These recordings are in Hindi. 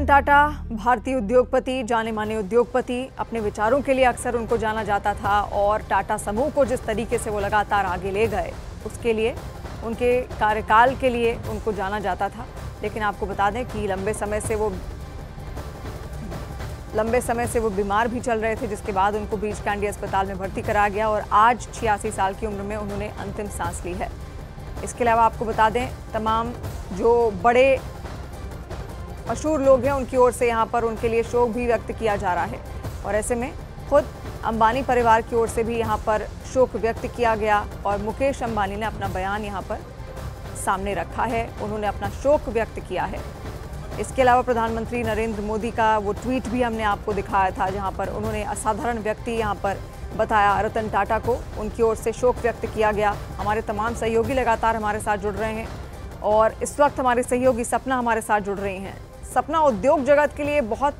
रतन टाटा भारतीय उद्योगपति, जाने माने उद्योगपति, अपने विचारों के लिए अक्सर उनको जाना जाता था और टाटा समूह को जिस तरीके से वो लगातार आगे ले गए उसके लिए, उनके कार्यकाल के लिए उनको जाना जाता था। लेकिन आपको बता दें कि लंबे समय से वो बीमार भी चल रहे थे, जिसके बाद उनको ब्रीच कैंडी अस्पताल में भर्ती कराया गया और आज 86 साल की उम्र में उन्होंने अंतिम सांस ली है। इसके अलावा आपको बता दें, तमाम जो बड़े मशहूर लोग हैं उनकी ओर से यहाँ पर उनके लिए शोक भी व्यक्त किया जा रहा है और ऐसे में खुद अंबानी परिवार की ओर से भी यहाँ पर शोक व्यक्त किया गया और मुकेश अंबानी ने अपना बयान यहाँ पर सामने रखा है, उन्होंने अपना शोक व्यक्त किया है। इसके अलावा प्रधानमंत्री नरेंद्र मोदी का वो ट्वीट भी हमने आपको दिखाया था, जहाँ पर उन्होंने असाधारण व्यक्ति यहाँ पर बताया रतन टाटा को, उनकी ओर से शोक व्यक्त किया गया। हमारे तमाम सहयोगी लगातार हमारे साथ जुड़ रहे हैं और इस वक्त हमारे सहयोगी सपना हमारे साथ जुड़ रही हैं। सपना, उद्योग जगत के लिए बहुत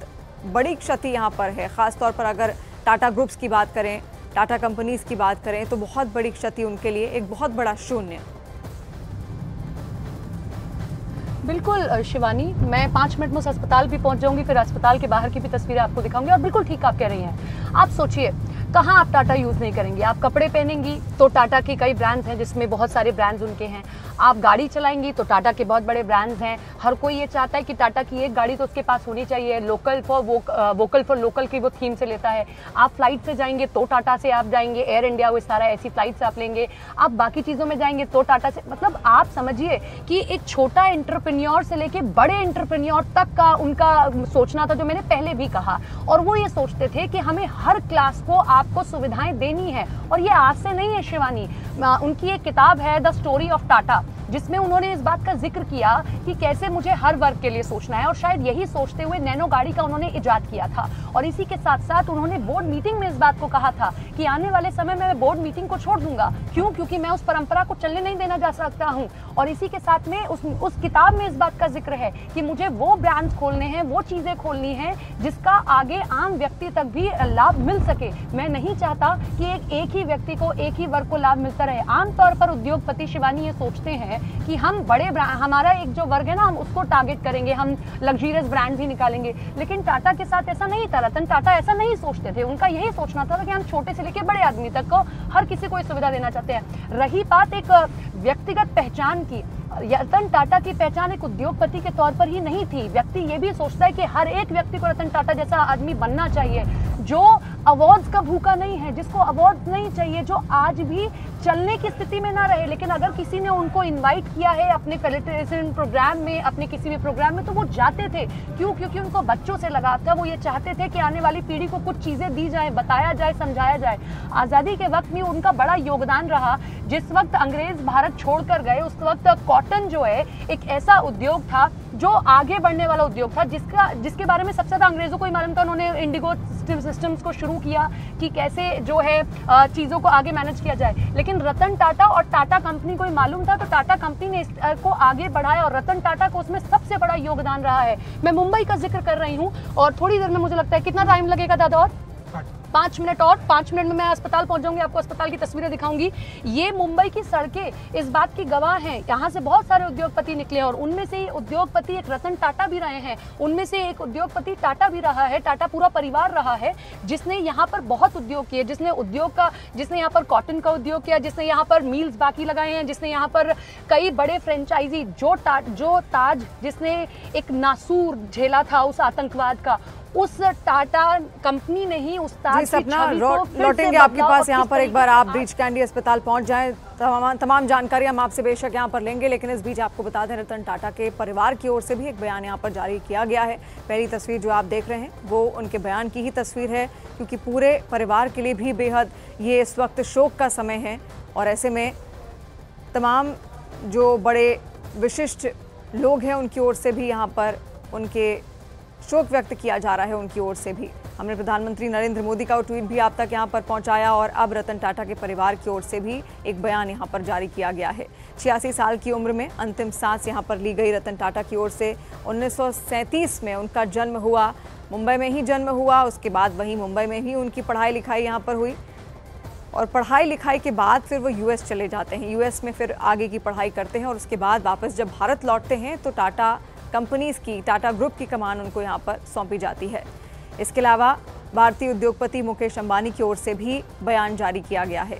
बड़ी क्षति यहाँ पर है, ख़ासतौर पर अगर टाटा ग्रुप्स की बात करें, टाटा कंपनीज़ की बात करें तो बहुत बड़ी क्षति उनके लिए, एक बहुत बड़ा शून्य। बिल्कुल शिवानी, मैं 5 मिनट में उस अस्पताल भी पहुंच जाऊंगी, फिर अस्पताल के बाहर की भी तस्वीरें आपको दिखाऊंगी। और बिल्कुल ठीक आप कह रही हैं। आप सोचिए, कहाँ आप टाटा यूज़ नहीं करेंगी? आप कपड़े पहनेंगी तो टाटा के कई ब्रांड्स हैं, जिसमें बहुत सारे ब्रांड्स उनके हैं। आप गाड़ी चलाएंगी तो टाटा के बहुत बड़े ब्रांड्स हैं। हर कोई ये चाहता है कि टाटा की एक गाड़ी तो उसके पास होनी चाहिए। वोकल फॉर लोकल की वो थीम से लेता है। आप फ्लाइट से जाएंगे तो टाटा से आप जाएंगे, एयर इंडिया वो सारा ऐसी फ्लाइट से आप लेंगे। आप बाकी चीज़ों में जाएंगे तो टाटा से। मतलब आप समझिए कि एक छोटा एंटरप्रेन्योर से लेके बड़े एंटरप्रेन्योर तक का उनका सोचना था, जो मैंने पहले भी कहा। और वो ये सोचते थे कि हमें हर क्लास को आपको सुविधाएं देनी है। और ये आज से नहीं है शिवानी, उनकी एक किताब है द स्टोरी ऑफ टाटा, जिसमें उन्होंने इस बात का जिक्र किया कि कैसे मुझे हर वर्ग के लिए सोचना है। और शायद यही सोचते हुए नैनो गाड़ी का उन्होंने इजाद किया था। और इसी के साथ साथ उन्होंने बोर्ड मीटिंग में इस बात को कहा था कि आने वाले समय में मैं बोर्ड मीटिंग को छोड़ दूंगा। क्यों? क्योंकि मैं उस परंपरा को चलने नहीं देना जा सकता हूं। और इसी के साथ में उस किताब में इस बात का जिक्र है कि मुझे वो ब्रांड्स खोलने हैं, वो चीजें खोलनी है जिसका आगे आम व्यक्ति तक भी लाभ मिल सके। मैं नहीं चाहता कि एक ही व्यक्ति को, एक ही वर्ग को लाभ मिलता रहे। आमतौर पर उद्योगपति शिवानी ये सोचते हैं कि हम हमारा एक जो वर्ग है ना, हम उसको टारगेट करेंगे, हम लग्जरियस ब्रांड्स ही निकालेंगे। लेकिन टाटा के साथ ऐसा नहीं था। रतन टाटा ऐसा नहीं सोचते थे। उनका यही सोचना था कि हम छोटे से लेकर बड़े आदमी तक को हर किसी को सुविधा देना चाहते हैं। रही बात एक व्यक्तिगत पहचान की, रतन टाटा की पहचान एक उद्योगपति के तौर पर ही नहीं थी। व्यक्ति ये भी सोचता है कि हर एक व्यक्ति को रतन टाटा जैसा आदमी बनना चाहिए, जो अवार्ड्स का भूखा नहीं है, जिसको अवार्ड नहीं चाहिए, जो आज भी चलने की स्थिति में ना रहे, लेकिन अगर किसी ने उनको इनवाइट किया है अपने फेलिसिटेशन प्रोग्राम में, अपने किसी भी प्रोग्राम में, तो वो जाते थे। क्यों? क्योंकि उनको बच्चों से लगाव था। वो ये चाहते थे कि आने वाली पीढ़ी को कुछ चीज़ें दी जाए, बताया जाए, समझाया जाए। आज़ादी के वक्त में उनका बड़ा योगदान रहा। जिस वक्त अंग्रेज भारत छोड़कर गए, उस वक्त कॉटन जो है एक ऐसा उद्योग था जो आगे बढ़ने वाला उद्योग था, जिसके बारे में सबसे ज़्यादा अंग्रेज़ों को ही मालूम था। उन्होंने इंडिगो सिस्टम्स को शुरू किया कि कैसे जो है चीज़ों को आगे मैनेज किया जाए। लेकिन रतन टाटा और टाटा कंपनी को ही मालूम था, तो टाटा कंपनी ने इसको आगे बढ़ाया और रतन टाटा को उसमें सबसे बड़ा योगदान रहा है। मैं मुंबई का जिक्र कर रही हूँ और थोड़ी देर में मुझे लगता है, कितना टाइम लगेगा दादा? और 5 मिनट और 5 मिनट में मैं अस्पताल पहुंच जाऊंगी, आपको अस्पताल की तस्वीरें दिखाऊंगी। ये मुंबई की सड़कें इस बात की गवाह हैं। यहाँ से बहुत सारे उद्योगपति निकले और उनमें से उद्योगपति एक रतन टाटा भी रहे हैं। उनमें से एक उद्योगपति टाटा भी रहा है, टाटा पूरा परिवार रहा है, जिसने यहाँ पर बहुत उद्योग किए, जिसने यहाँ पर कॉटन का उद्योग किया, जिसने यहाँ पर मील्स बाकी लगाए हैं, जिसने यहाँ पर कई बड़े फ्रेंचाइजी, जो ताज जिसने एक नासूर झेला था उस आतंकवाद का, उस टाटा कंपनी ने ही उस ताज की छवि को लौटेंगे आपके पास। यहाँ पर एक बार आप ब्रीच कैंडी अस्पताल पहुंच जाएं, तमाम जानकारी हम आपसे बेशक यहाँ पर लेंगे। लेकिन इस बीच आपको बता दें, रतन टाटा के परिवार की ओर से भी एक बयान यहाँ पर जारी किया गया है। पहली तस्वीर जो आप देख रहे हैं वो उनके बयान की ही तस्वीर है, क्योंकि पूरे परिवार के लिए भी बेहद ये इस वक्त शोक का समय है। और ऐसे में तमाम जो बड़े विशिष्ट लोग हैं उनकी ओर से भी यहाँ पर उनके शोक व्यक्त किया जा रहा है। उनकी ओर से भी हमने प्रधानमंत्री नरेंद्र मोदी का वो ट्वीट भी आप तक यहाँ पर पहुँचाया और अब रतन टाटा के परिवार की ओर से भी एक बयान यहाँ पर जारी किया गया है। 86 साल की उम्र में अंतिम सांस यहाँ पर ली गई रतन टाटा की ओर से। 1937 में उनका जन्म हुआ, मुंबई में ही जन्म हुआ। उसके बाद वहीं मुंबई में ही उनकी पढ़ाई लिखाई यहाँ पर हुई और पढ़ाई लिखाई के बाद फिर वो यूएस चले जाते हैं। यूएस में फिर आगे की पढ़ाई करते हैं और उसके बाद वापस जब भारत लौटते हैं तो टाटा कंपनीज की टाटा ग्रुप की कमान उनको यहाँ पर सौंपी जाती है। इसके अलावा भारतीय उद्योगपति मुकेश अंबानी की ओर से भी बयान जारी किया गया है।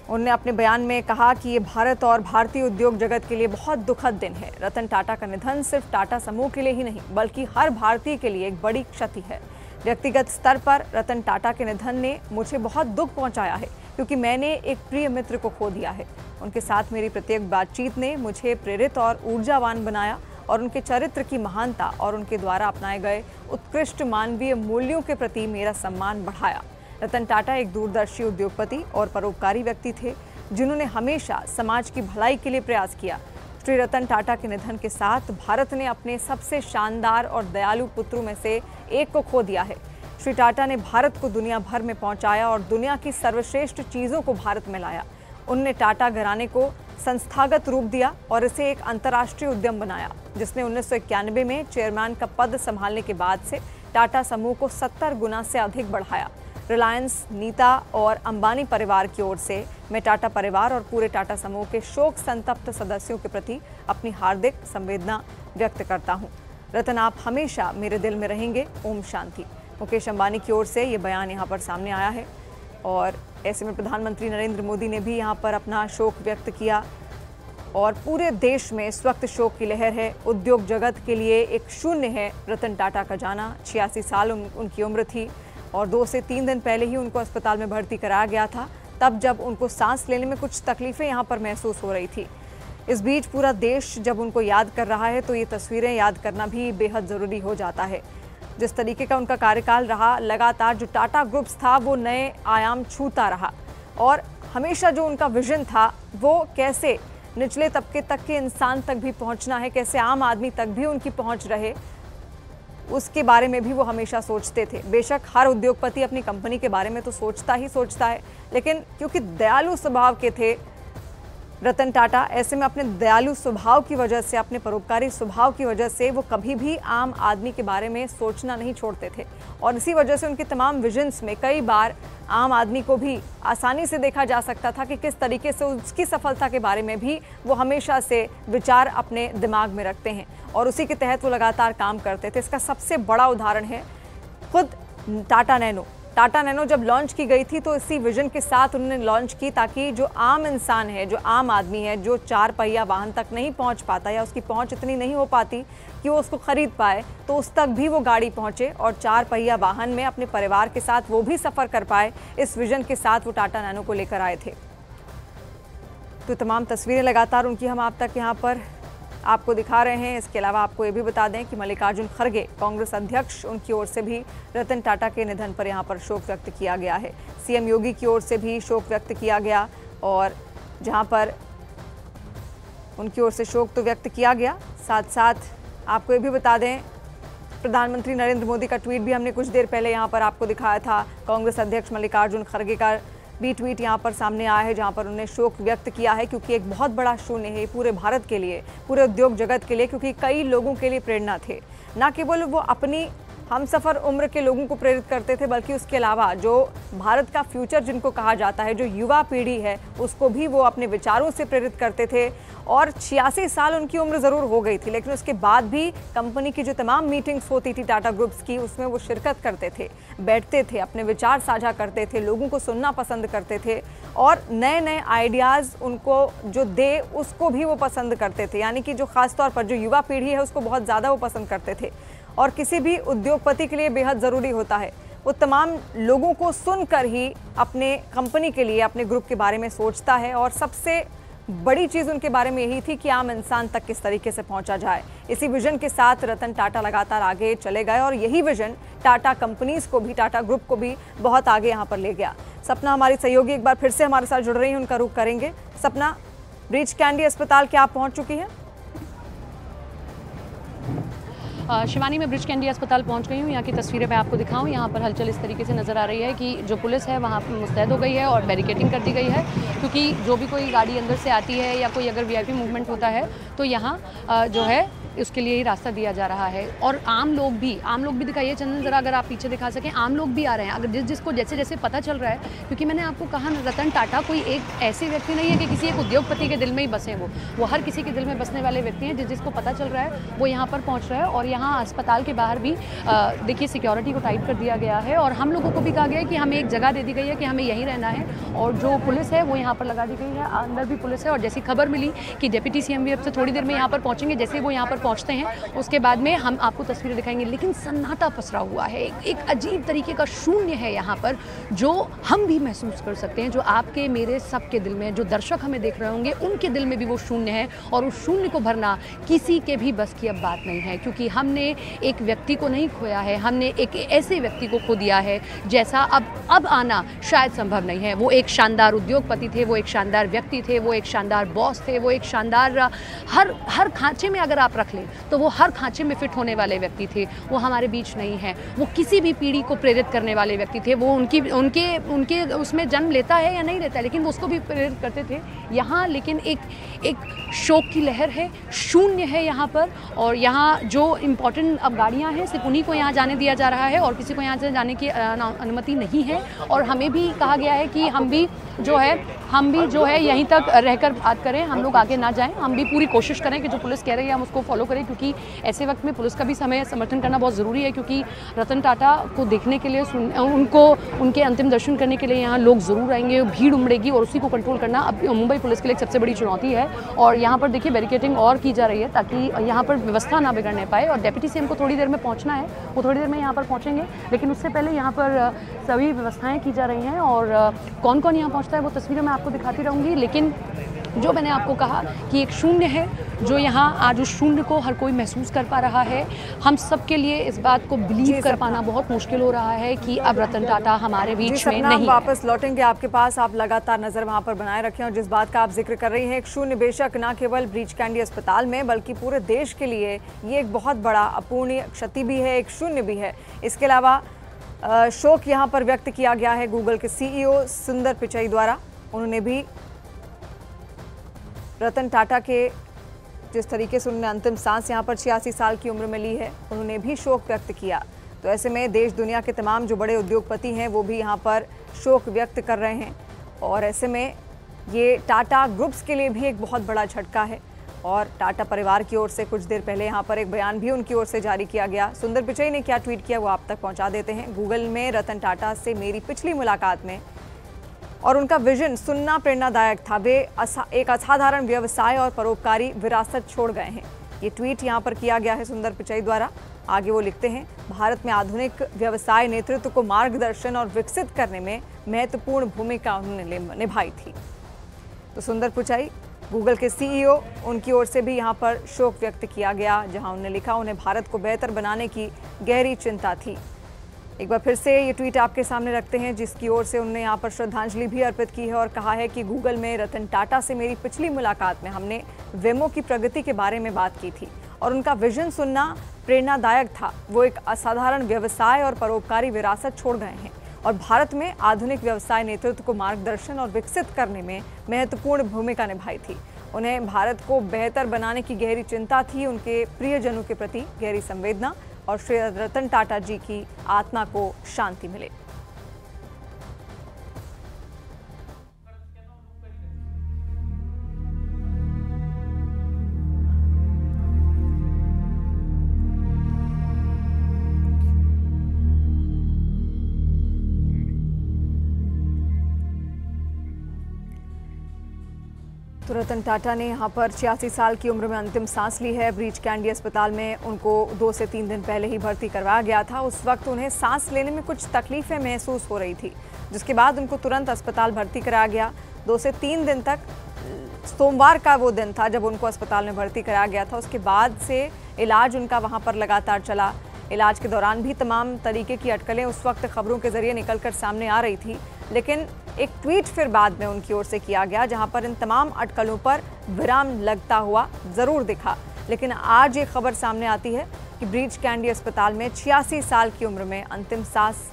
उन्होंने अपने बयान में कहा कि ये भारत और भारतीय उद्योग जगत के लिए बहुत दुखद दिन है। रतन टाटा का निधन सिर्फ टाटा समूह के लिए ही नहीं बल्कि हर भारतीय के लिए एक बड़ी क्षति है। व्यक्तिगत स्तर पर रतन टाटा के निधन ने मुझे बहुत दुख पहुंचाया है क्योंकि मैंने एक प्रिय मित्र को खो दिया है। उनके साथ मेरी प्रत्येक बातचीत ने मुझे प्रेरित और ऊर्जावान बनाया और उनके चरित्र की महानता और उनके द्वारा अपनाए गए उत्कृष्ट मानवीय मूल्यों के प्रति मेरा सम्मान बढ़ाया। रतन टाटा एक दूरदर्शी उद्योगपति और परोपकारी व्यक्ति थे जिन्होंने हमेशा समाज की भलाई के लिए प्रयास किया। श्री रतन टाटा के निधन के साथ भारत ने अपने सबसे शानदार और दयालु पुत्रों में से एक को खो दिया है। श्री टाटा ने भारत को दुनिया भर में पहुंचाया और दुनिया की सर्वश्रेष्ठ चीज़ों को भारत में लाया। उनने टाटा घराने को संस्थागत रूप दिया और इसे एक अंतर्राष्ट्रीय उद्यम बनाया, जिसने 1991 में चेयरमैन का पद संभालने के बाद से टाटा समूह को 70 गुना से अधिक बढ़ाया। रिलायंस, नीता और अंबानी परिवार की ओर से मैं टाटा परिवार और पूरे टाटा समूह के शोक संतप्त सदस्यों के प्रति अपनी हार्दिक संवेदना व्यक्त करता हूं। रतन, आप हमेशा मेरे दिल में रहेंगे। ओम शांति। मुकेश अंबानी की ओर से ये बयान यहाँ पर सामने आया है और ऐसे में प्रधानमंत्री नरेंद्र मोदी ने भी यहाँ पर अपना शोक व्यक्त किया और पूरे देश में इस वक्त शोक की लहर है। उद्योग जगत के लिए एक शून्य है रतन टाटा का जाना। 86 साल उनकी उम्र थी और 2 से 3 दिन पहले ही उनको अस्पताल में भर्ती कराया गया था, तब जब उनको सांस लेने में कुछ तकलीफें यहाँ पर महसूस हो रही थी। इस बीच पूरा देश जब उनको याद कर रहा है तो ये तस्वीरें याद करना भी बेहद ज़रूरी हो जाता है। जिस तरीके का उनका कार्यकाल रहा, लगातार जो टाटा ग्रुप्स था वो नए आयाम छूता रहा और हमेशा जो उनका विजन था वो कैसे निचले तबके तक के इंसान तक भी पहुंचना है, कैसे आम आदमी तक भी उनकी पहुंच रहे, उसके बारे में भी वो हमेशा सोचते थे। बेशक हर उद्योगपति अपनी कंपनी के बारे में तो सोचता ही सोचता है, लेकिन क्योंकि दयालु स्वभाव के थे रतन टाटा, ऐसे में अपने दयालु स्वभाव की वजह से, अपने परोपकारी स्वभाव की वजह से वो कभी भी आम आदमी के बारे में सोचना नहीं छोड़ते थे और इसी वजह से उनके तमाम विजन्स में कई बार आम आदमी को भी आसानी से देखा जा सकता था कि किस तरीके से उसकी सफलता के बारे में भी वो हमेशा से विचार अपने दिमाग में रखते हैं और उसी के तहत वो लगातार काम करते थे। इसका सबसे बड़ा उदाहरण है खुद टाटा नैनो। टाटा नैनो जब लॉन्च की गई थी तो इसी विजन के साथ उन्होंने लॉन्च की ताकि जो आम इंसान है, जो आम आदमी है, जो 4 पहिया वाहन तक नहीं पहुंच पाता या उसकी पहुंच इतनी नहीं हो पाती कि वो उसको खरीद पाए, तो उस तक भी वो गाड़ी पहुंचे और 4 पहिया वाहन में अपने परिवार के साथ वो भी सफ़र कर पाए। इस विजन के साथ वो टाटा नैनो को लेकर आए थे। तो तमाम तस्वीरें लगातार उनकी हम आप तक यहाँ पर आपको दिखा रहे हैं। इसके अलावा आपको ये भी बता दें कि मल्लिकार्जुन खड़गे, कांग्रेस अध्यक्ष, उनकी ओर से भी रतन टाटा के निधन पर यहाँ पर शोक व्यक्त किया गया है। सीएम योगी की ओर से भी शोक व्यक्त किया गया और जहाँ पर उनकी ओर से शोक तो व्यक्त किया गया, साथ साथ आपको ये भी बता दें प्रधानमंत्री नरेंद्र मोदी का ट्वीट भी हमने कुछ देर पहले यहाँ पर आपको दिखाया था। कांग्रेस अध्यक्ष मल्लिकार्जुन खड़गे का भी ट्वीट यहाँ पर सामने आया है जहाँ पर उन्होंने शोक व्यक्त किया है क्योंकि एक बहुत बड़ा शून्य है पूरे भारत के लिए, पूरे उद्योग जगत के लिए, क्योंकि कई लोगों के लिए प्रेरणा थे। न केवल वो अपनी हमसफ़र उम्र के लोगों को प्रेरित करते थे बल्कि उसके अलावा जो भारत का फ्यूचर जिनको कहा जाता है, जो युवा पीढ़ी है, उसको भी वो अपने विचारों से प्रेरित करते थे। और 86 साल उनकी उम्र ज़रूर हो गई थी, लेकिन उसके बाद भी कंपनी की जो तमाम मीटिंग्स होती थी टाटा ग्रुप्स की, उसमें वो शिरकत करते थे, बैठते थे, अपने विचार साझा करते थे, लोगों को सुनना पसंद करते थे और नए नए आइडियाज़ उनको जो दे उसको भी वो पसंद करते थे। यानी कि जो ख़ास तौर पर जो युवा पीढ़ी है उसको बहुत ज़्यादा वो पसंद करते थे और किसी भी उद्योगपति के लिए बेहद ज़रूरी होता है वो तमाम लोगों को सुनकर ही अपने कंपनी के लिए, अपने ग्रुप के बारे में सोचता है। और सबसे बड़ी चीज़ उनके बारे में यही थी कि आम इंसान तक किस तरीके से पहुंचा जाए। इसी विजन के साथ रतन टाटा लगातार आगे चले गए और यही विजन टाटा कंपनीज़ को भी, टाटा ग्रुप को भी बहुत आगे यहाँ पर ले गया। सपना हमारी सहयोगी एक बार फिर से हमारे साथ जुड़ रही हैं, उनका रुख करेंगे। सपना, ब्रीच कैंडी अस्पताल क्या आप पहुँच चुकी हैं? शिवानी, मैं ब्रिज कैंडी अस्पताल पहुंच गई हूं। यहाँ की तस्वीरें मैं आपको दिखाऊं। यहाँ पर हलचल इस तरीके से नज़र आ रही है कि जो पुलिस है वहाँ पर मुस्तैद हो गई है और बैरिकेडिंग कर दी गई है, क्योंकि जो भी कोई गाड़ी अंदर से आती है या कोई अगर वीआईपी मूवमेंट होता है तो यहाँ जो है उसके लिए ही रास्ता दिया जा रहा है। और आम लोग भी दिखाइए चंदन, ज़रा अगर आप पीछे दिखा सकें, आम लोग भी आ रहे हैं। अगर जिसको जैसे जैसे पता चल रहा है, क्योंकि मैंने आपको कहा रतन टाटा कोई एक ऐसे व्यक्ति नहीं है कि किसी एक उद्योगपति के दिल में ही बसे, वो हर किसी के दिल में बसने वाले व्यक्ति हैं। जिसको पता चल रहा है वो यहाँ पर पहुँच रहा है। और यहाँ अस्पताल के बाहर भी देखिए सिक्योरिटी को टाइट कर दिया गया है और हम लोगों को भी कहा गया है कि हमें एक जगह दे दी गई है कि हमें यहीं रहना है। और जो पुलिस है वो यहाँ पर लगा दी गई है, अंदर भी पुलिस है। और जैसी खबर मिली कि डिप्टी सीएम भी अब से थोड़ी देर में यहाँ पर पहुँचेंगे, जैसे वो यहाँ पर पहुँचते हैं उसके बाद में हम आपको तस्वीरें दिखाएंगे। लेकिन सन्नाटा पसरा हुआ है, एक अजीब तरीके का शून्य है यहाँ पर, जो हम भी महसूस कर सकते हैं, जो आपके मेरे सबके दिल में, जो दर्शक हमें देख रहे होंगे उनके दिल में भी वो शून्य है। और उस शून्य को भरना किसी के भी बस की अब बात नहीं है, क्योंकि हमने एक व्यक्ति को नहीं खोया है, हमने एक ऐसे व्यक्ति को खो दिया है जैसा अब आना शायद संभव नहीं है। वो एक शानदार उद्योगपति थे, वो एक शानदार व्यक्ति थे, वो एक शानदार बॉस थे, वो एक शानदार हर खांचे में अगर आप रख लें तो वो हर खांचे में फिट होने वाले व्यक्ति थे। वो हमारे बीच नहीं है। वो किसी भी पीढ़ी को प्रेरित करने वाले व्यक्ति थे। वो उनके उसमें जन्म लेता है या नहीं लेता है, लेकिन वो उसको भी प्रेरित करते थे यहाँ। लेकिन एक शोक की लहर है, शून्य है यहाँ पर। और यहाँ जो इम्पोर्टेंट अब गाड़ियाँ हैं सिर्फ उन्हीं को यहाँ जाने दिया जा रहा है और किसी को यहाँ से जाने की अनुमति नहीं है। और हमें भी कहा गया है कि हम भी जो है यहीं तक रहकर बात करें, हम लोग आगे ना जाएं। हम भी पूरी कोशिश करें कि जो पुलिस कह रही है हम उसको फॉलो करें, क्योंकि ऐसे वक्त में पुलिस का भी समर्थन करना बहुत ज़रूरी है। क्योंकि रतन टाटा को देखने के लिए उनके अंतिम दर्शन करने के लिए यहाँ लोग ज़रूर आएंगे, भीड़ उमड़ेगी और उसी को कंट्रोल करना अब मुंबई पुलिस के लिए एक सबसे बड़ी चुनौती है। और यहाँ पर देखिए बैरिकेडिंग और की जा रही है ताकि यहाँ पर व्यवस्था ना बिगड़ने पाए। और डिप्टी सीएम को थोड़ी देर में पहुँचना है, वो थोड़ी देर में यहाँ पर पहुँचेंगे, लेकिन उससे पहले यहाँ पर सभी व्यवस्थाएँ की जा रही हैं। और कौन कौन यहाँ पहुँचता है वो तस्वीरें मैं आपको दिखाती रहूँगी। लेकिन जो मैंने आपको कहा कि एक शून्य है जो यहाँ आज उस शून्य को हर कोई महसूस कर पा रहा है। हम सब के लिए इस बात को बिलीव कर पाना बहुत मुश्किल हो रहा है कि अब रतन टाटा हमारे बीच में नहीं। वापस लौटेंगे आपके पास, आप लगातार नजर वहां पर बनाए रखें। और जिस बात का आप जिक्र कर रही हैं, एक शून्य बेशक न केवल ब्रीच कैंडी अस्पताल में बल्कि पूरे देश के लिए ये एक बहुत बड़ा अपूर्णीय क्षति भी है, एक शून्य भी है। इसके अलावा शोक यहाँ पर व्यक्त किया गया है गूगल के CEO सुंदर पिचई द्वारा। उन्होंने भी रतन टाटा के जिस तरीके से उन्होंने अंतिम सांस यहाँ पर 86 साल की उम्र में ली है, उन्होंने भी शोक व्यक्त किया। तो ऐसे में देश दुनिया के तमाम जो बड़े उद्योगपति हैं वो भी यहाँ पर शोक व्यक्त कर रहे हैं। और ऐसे में ये टाटा ग्रुप्स के लिए भी एक बहुत बड़ा झटका है। और टाटा परिवार की ओर से कुछ देर पहले यहाँ पर एक बयान भी उनकी ओर से जारी किया गया। सुंदर पिचई ने क्या ट्वीट किया वो आप तक पहुँचा देते हैं। गूगल में रतन टाटा से मेरी पिछली मुलाकात में और उनका विजन सुनना प्रेरणादायक था। वे एक असाधारण व्यवसाय और परोपकारी विरासत छोड़ गए हैं। ये ट्वीट यहाँ पर किया गया है सुंदर पिचई द्वारा। आगे वो लिखते हैं, भारत में आधुनिक व्यवसाय नेतृत्व को मार्गदर्शन और विकसित करने में महत्वपूर्ण भूमिका उन्होंने निभाई थी। तो सुंदर पिचई गूगल के CEO, उनकी ओर से भी यहाँ पर शोक व्यक्त किया गया, जहाँ उन्होंने लिखा उन्हें भारत को बेहतर बनाने की गहरी चिंता थी। एक बार फिर से ये ट्वीट आपके सामने रखते हैं, जिसकी ओर से उन्होंने यहाँ पर श्रद्धांजलि भी अर्पित की है और कहा है कि गूगल में रतन टाटा से मेरी पिछली मुलाकात में हमने वेमो की प्रगति के बारे में बात की थी और उनका विजन सुनना प्रेरणादायक था। वो एक असाधारण व्यवसाय और परोपकारी विरासत छोड़ गए हैं और भारत में आधुनिक व्यवसाय नेतृत्व को मार्गदर्शन और विकसित करने में महत्वपूर्ण भूमिका निभाई थी। उन्हें भारत को बेहतर बनाने की गहरी चिंता थी, उनके प्रियजनों के प्रति गहरी संवेदना और श्री रतन टाटा जी की आत्मा को शांति मिले। तो रतन टाटा ने यहाँ पर 86 साल की उम्र में अंतिम सांस ली है। ब्रीच कैंडी अस्पताल में उनको 2 से 3 दिन पहले ही भर्ती करवाया गया था। उस वक्त उन्हें सांस लेने में कुछ तकलीफें महसूस हो रही थी, जिसके बाद उनको तुरंत अस्पताल भर्ती कराया गया। 2 से 3 दिन तक, सोमवार का वो दिन था जब उनको अस्पताल में भर्ती कराया गया था। उसके बाद से इलाज उनका वहाँ पर लगातार चला। इलाज के दौरान भी तमाम तरीके की अटकलें उस वक्त खबरों के जरिए निकलकर सामने आ रही थी, लेकिन एक ट्वीट फिर बाद में उनकी ओर से किया गया, जहां पर इन तमाम अटकलों पर विराम लगता हुआ जरूर दिखा। लेकिन आज ये खबर सामने आती है कि ब्रीच कैंडी अस्पताल में 86 साल की उम्र में अंतिम सांस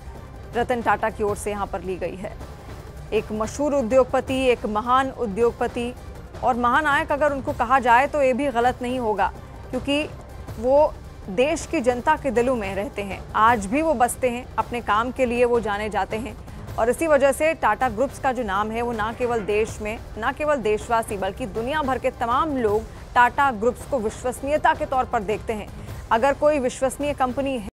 रतन टाटा की ओर से यहाँ पर ली गई है। एक मशहूर उद्योगपति, एक महान उद्योगपति और महानायक अगर उनको कहा जाए तो ये भी गलत नहीं होगा, क्योंकि वो देश की जनता के दिलों में रहते हैं, आज भी वो बसते हैं, अपने काम के लिए वो जाने जाते हैं। और इसी वजह से टाटा ग्रुप्स का जो नाम है वो ना केवल देश में, ना केवल देशवासी बल्कि दुनिया भर के तमाम लोग टाटा ग्रुप्स को विश्वसनीयता के तौर पर देखते हैं। अगर कोई विश्वसनीय कंपनी है